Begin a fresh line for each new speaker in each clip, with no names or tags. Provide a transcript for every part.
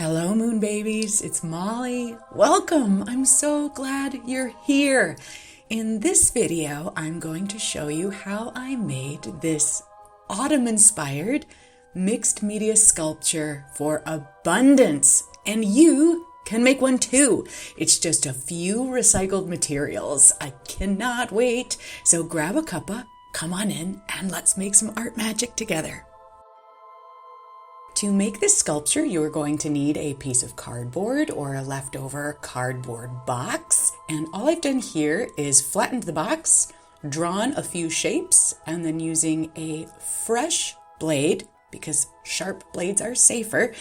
Hello, moon babies. It's Molly. Welcome. I'm so glad you're here. In this video, I'm going to show you how I made this autumn-inspired mixed media sculpture for abundance. And you can make one too. It's just a few recycled materials. I cannot wait. So grab a cuppa, come on in, and let's make some art magic together. To make this sculpture, you are going to need a piece of cardboard or a leftover cardboard box. And all I've done here is flattened the box, drawn a few shapes, and then using a fresh blade, because sharp blades are safer,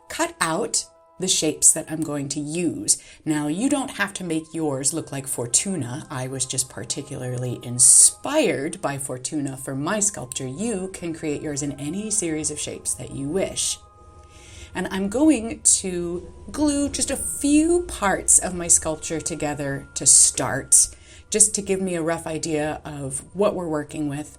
cut out the shapes that I'm going to use. Now, you don't have to make yours look like Fortuna. I was just particularly inspired by Fortuna for my sculpture. You can create yours in any series of shapes that you wish. And I'm going to glue just a few parts of my sculpture together to start, just to give me a rough idea of what we're working with.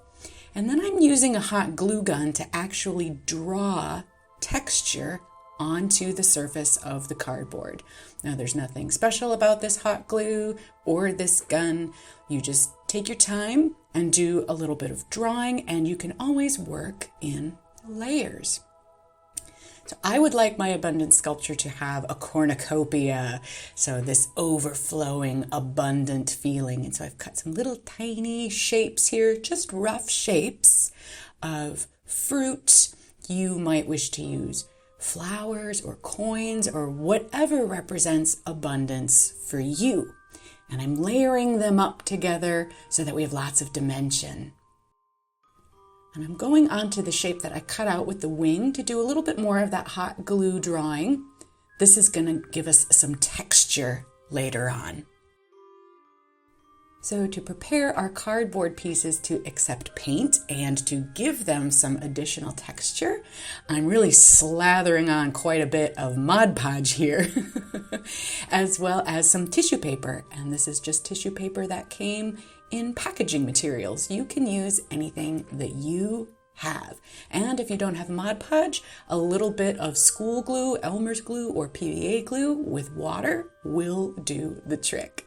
And then I'm using a hot glue gun to actually draw texture onto the surface of the cardboard. Now, there's nothing special about this hot glue or this gun. You just take your time and do a little bit of drawing, and you can always work in layers. So I would like my abundant sculpture to have a cornucopia, so this overflowing, abundant feeling. And so I've cut some little tiny shapes here, just rough shapes of fruit. You might wish to use flowers or coins or whatever represents abundance for you. And I'm layering them up together so that we have lots of dimension. And I'm going on to the shape that I cut out with the wing to do a little bit more of that hot glue drawing. This is going to give us some texture later on. So to prepare our cardboard pieces to accept paint and to give them some additional texture, I'm really slathering on quite a bit of Mod Podge here, as well as some tissue paper. And this is just tissue paper that came in packaging materials. You can use anything that you have. And if you don't have Mod Podge, a little bit of school glue, Elmer's glue, or PVA glue with water will do the trick.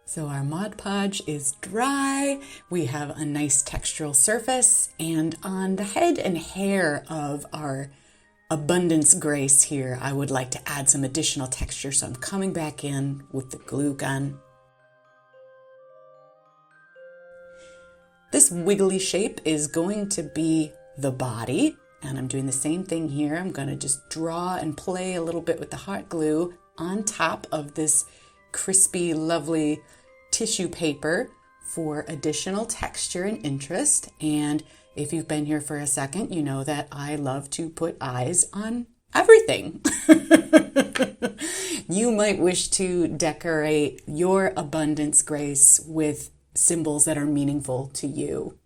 So our Mod Podge is dry, we have a nice textural surface, and on the head and hair of our abundance grace here, I would like to add some additional texture, so I'm coming back in with the glue gun. This wiggly shape is going to be the body, and I'm doing the same thing here. I'm going to just draw and play a little bit with the hot glue on top of this crispy, lovely tissue paper for additional texture and interest. And if you've been here for a second, you know that I love to put eyes on everything. You might wish to decorate your abundance grace with symbols that are meaningful to you.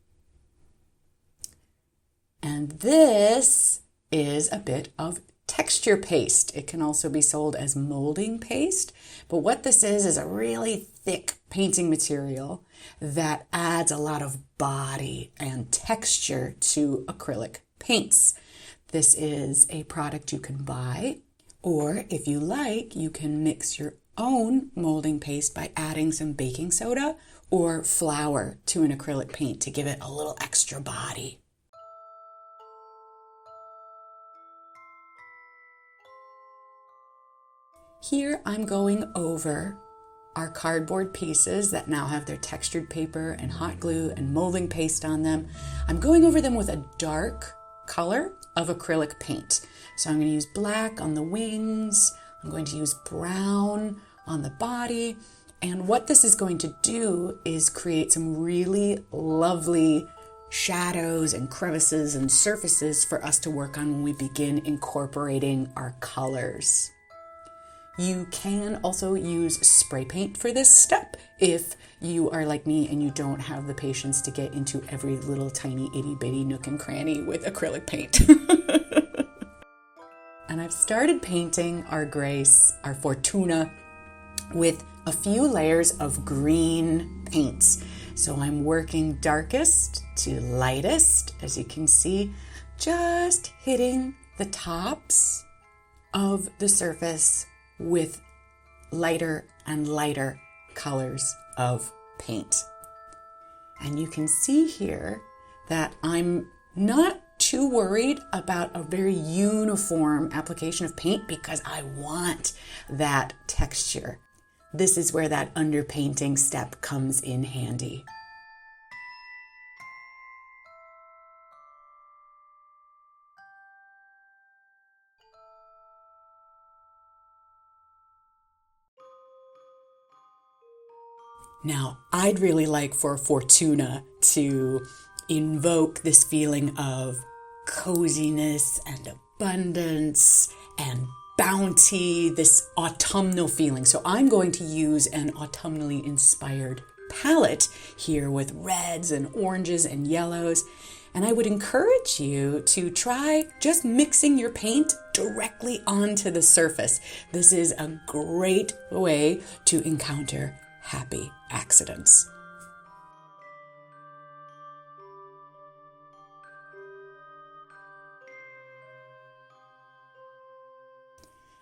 And this is a bit of texture paste. It can also be sold as molding paste, but what this is a really thick painting material that adds a lot of body and texture to acrylic paints. This is a product you can buy, or if you like, you can mix your own molding paste by adding some baking soda or flour to an acrylic paint to give it a little extra body. Here I'm going over our cardboard pieces that now have their textured paper and hot glue and molding paste on them. I'm going over them with a dark color of acrylic paint. So I'm going to use black on the wings, I'm going to use brown on the body, and what this is going to do is create some really lovely shadows and crevices and surfaces for us to work on when we begin incorporating our colors. You can also use spray paint for this step if you are like me and you don't have the patience to get into every little tiny itty bitty nook and cranny with acrylic paint. And I've started painting our grace, our Fortuna, with a few layers of green paints. So I'm working darkest to lightest, as you can see, just hitting the tops of the surface with lighter and lighter colors of paint. And you can see here that I'm not too worried about a very uniform application of paint because I want that texture. This is where that underpainting step comes in handy. Now, I'd really like for Fortuna to invoke this feeling of coziness and abundance and bounty, this autumnal feeling. So I'm going to use an autumnally inspired palette here with reds and oranges and yellows. And I would encourage you to try just mixing your paint directly onto the surface. This is a great way to encounter happy accidents.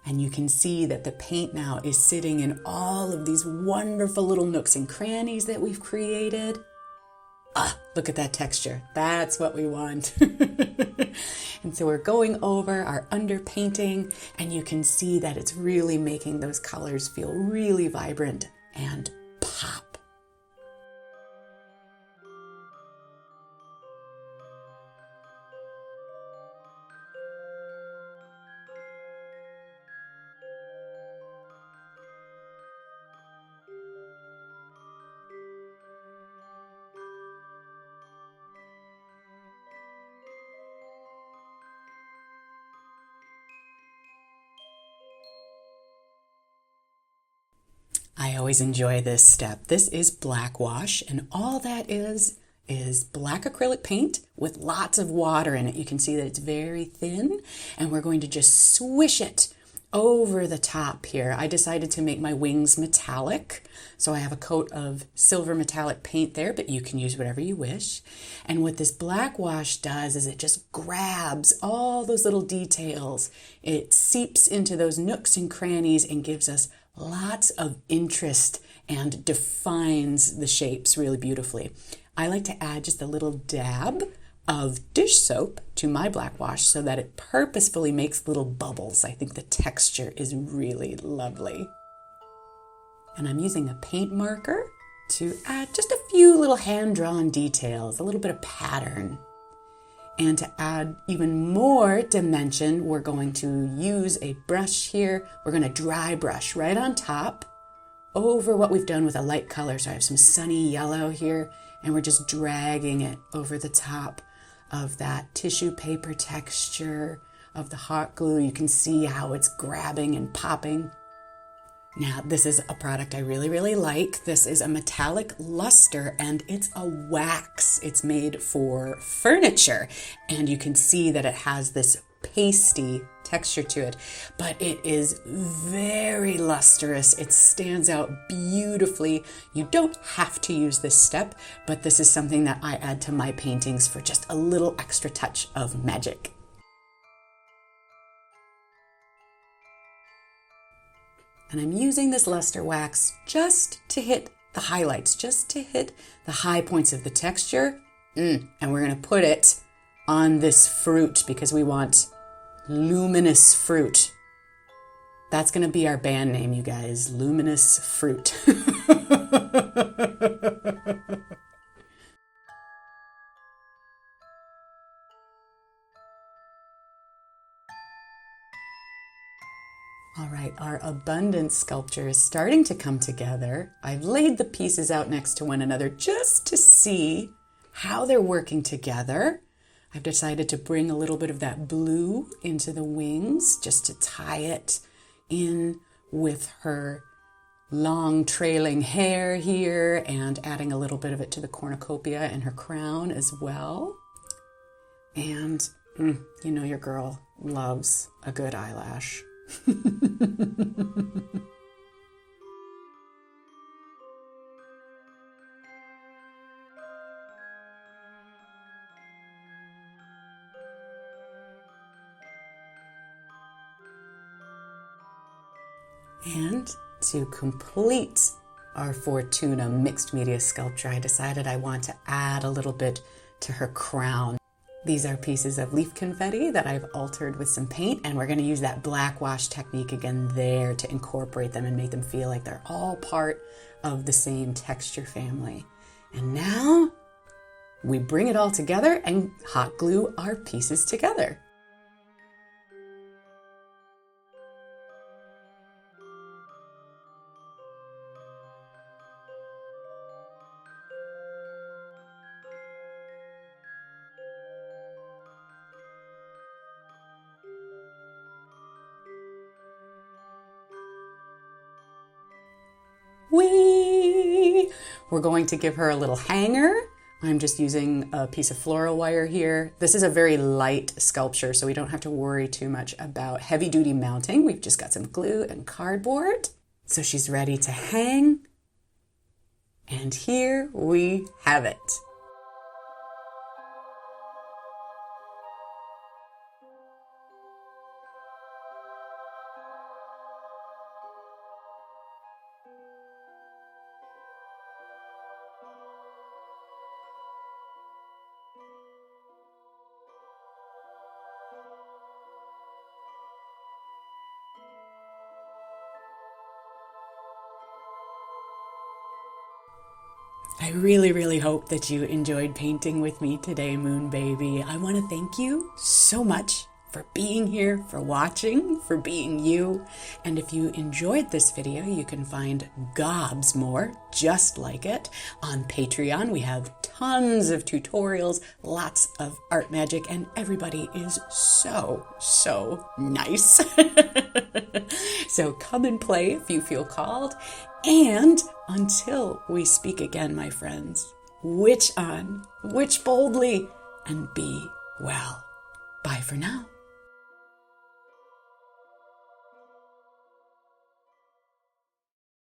And you can see that the paint now is sitting in all of these wonderful little nooks and crannies that we've created. Ah, look at that texture. That's what we want. And so we're going over our underpainting, and you can see that it's really making those colors feel really vibrant and pop. I always enjoy this step. This is black wash, and all that is black acrylic paint with lots of water in it. You can see that it's very thin, and we're going to just swish it over the top here. I decided to make my wings metallic, so I have a coat of silver metallic paint there, but you can use whatever you wish. And what this black wash does is it just grabs all those little details. It seeps into those nooks and crannies and gives us lots of interest and defines the shapes really beautifully. I like to add just a little dab of dish soap to my black wash so that it purposefully makes little bubbles. I think the texture is really lovely. And I'm using a paint marker to add just a few little hand-drawn details, a little bit of pattern. And to add even more dimension, we're going to use a brush here. We're going to dry brush right on top over what we've done with a light color. So I have some sunny yellow here, and we're just dragging it over the top of that tissue paper texture of the hot glue. You can see how it's grabbing and popping. Now, this is a product I really, really like. This is a metallic luster, and it's a wax. It's made for furniture, and you can see that it has this pasty texture to it, but it is very lustrous. It stands out beautifully. You don't have to use this step, but this is something that I add to my paintings for just a little extra touch of magic. And I'm using this luster wax just to hit the highlights, just to hit the high points of the texture. And we're going to put it on this fruit because we want luminous fruit. That's going to be our band name, you guys. Luminous Fruit. All right, our abundance sculpture is starting to come together. I've laid the pieces out next to one another just to see how they're working together. I've decided to bring a little bit of that blue into the wings just to tie it in with her long trailing hair here, and adding a little bit of it to the cornucopia and her crown as well. And you know your girl loves a good eyelash. And to complete our Fortuna mixed media sculpture, I decided I want to add a little bit to her crown. These are pieces of leaf confetti that I've altered with some paint, and we're going to use that black wash technique again there to incorporate them and make them feel like they're all part of the same texture family. And now we bring it all together and hot glue our pieces together. We're going to give her a little hanger. I'm just using a piece of floral wire here. This is a very light sculpture, so we don't have to worry too much about heavy-duty mounting. We've just got some glue and cardboard. So she's ready to hang. And here we have it. I really, really hope that you enjoyed painting with me today, Moon Baby. I want to thank you so much for being here, for watching, for being you. And if you enjoyed this video, you can find gobs more just like it on Patreon. We have tons of tutorials, lots of art magic, and everybody is so nice. So come and play if you feel called. And until we speak again, my friends, witch on, witch boldly, and be well. Bye for now.